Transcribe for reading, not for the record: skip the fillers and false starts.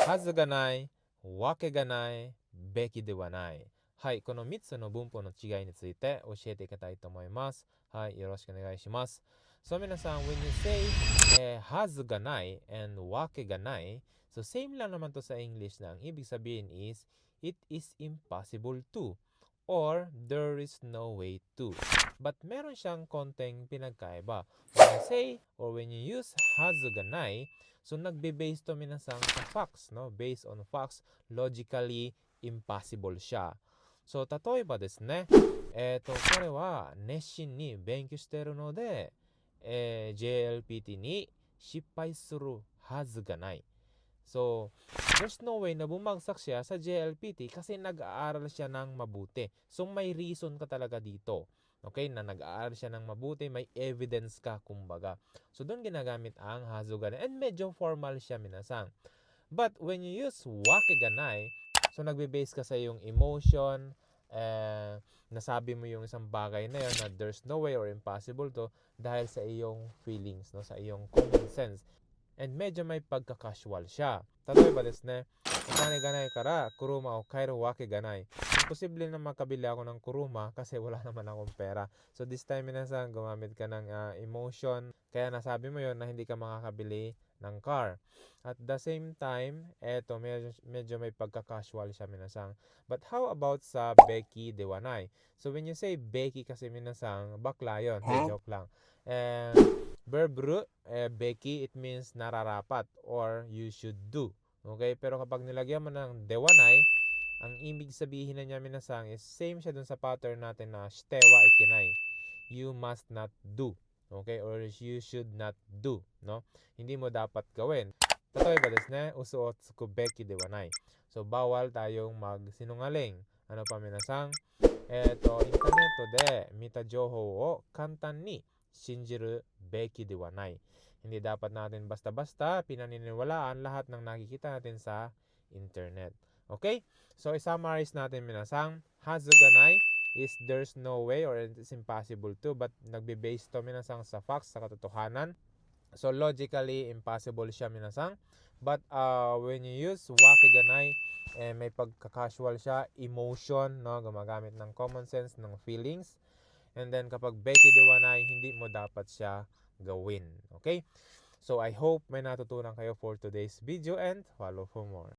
はずがない、わけがない、べきではない。はい、この3つの文法の違いについて教えていきたいと思います。はい、よろしくお願いします。So, 皆さん、when you say,はずがない and わけがない, so same lang naman to sa English na ang ibig sabihin is, it is impossible to, or there is no way to. But meron siyang konting pinagkaiba. When you say, or when you use はずがない, so nagbe-base to minasang sa facts, no? Based on facts, logically impossible siya. So, 例えばですね、これは熱心に勉強しているので、JLPT に失敗するはずがない。So, there's no way na bumagsak siya sa JLPT kasi nag-aaral siya ng mabuti. So, may reason ka talaga dito. Okay, na nag-aaral siya ng mabuti, may evidence ka, kumbaga. So, doon ginagamit ang hazuganai. And medyo formal siya, minasang. But when you use wakiganai, so nagbe-base ka sa iyong emotion, nasabi mo yung isang bagay na yun na there's no way or impossible to dahil sa iyong feelings, no, sa iyong common sense. And medyo may pagka-casual siya. 例えばですね、お金がないからkuruma o kairu wake ga nai. Imposible na makabili ako ng kuruma kasi wala naman akong pera. So this time minasan, gumamit ka ng emotion. Kaya nasabi mo yon na hindi ka makakabili ng car. At the same time, eto medyo may pagka-casual siya minasang. But how about sa Becky Dewanay? So when you say Becky kasi minasang, bakla yun. Joke lang. Verb root, Becky, it means nararapat or you should do. Okay? Pero kapag nilagyan mo ng dewanay, ang ibig sabihin na niya minasang is same siya dun sa pattern natin na shitewa ikinai. You must not do. Okay? Or you should not do. No? Hindi mo dapat gawin. Tatoy ba desu ne? Usu o tsukubeki dewanai. So, bawal tayong magsinungaling. Ano pa minasang? Interneto de mita jouhou o kantan ni shinjiru beki de wa nai. Hindi dapat natin basta-basta pinaniniwalaan lahat ng nakikita natin sa internet. Okay? So, i-summarize natin minasang, hazuganai is there's no way or it's impossible to, but nagbe-base to minasang sa facts, sa katotohanan. So, logically, impossible siya minasang. But when you use wakiganai, may pagka-casual siya, emotion, no? Gumagamit ng common sense, ng feelings. And then kapag Becky Dewanay, hindi mo dapat siya gawin. Okay? So I hope may natutunan kayo for today's video and follow for more.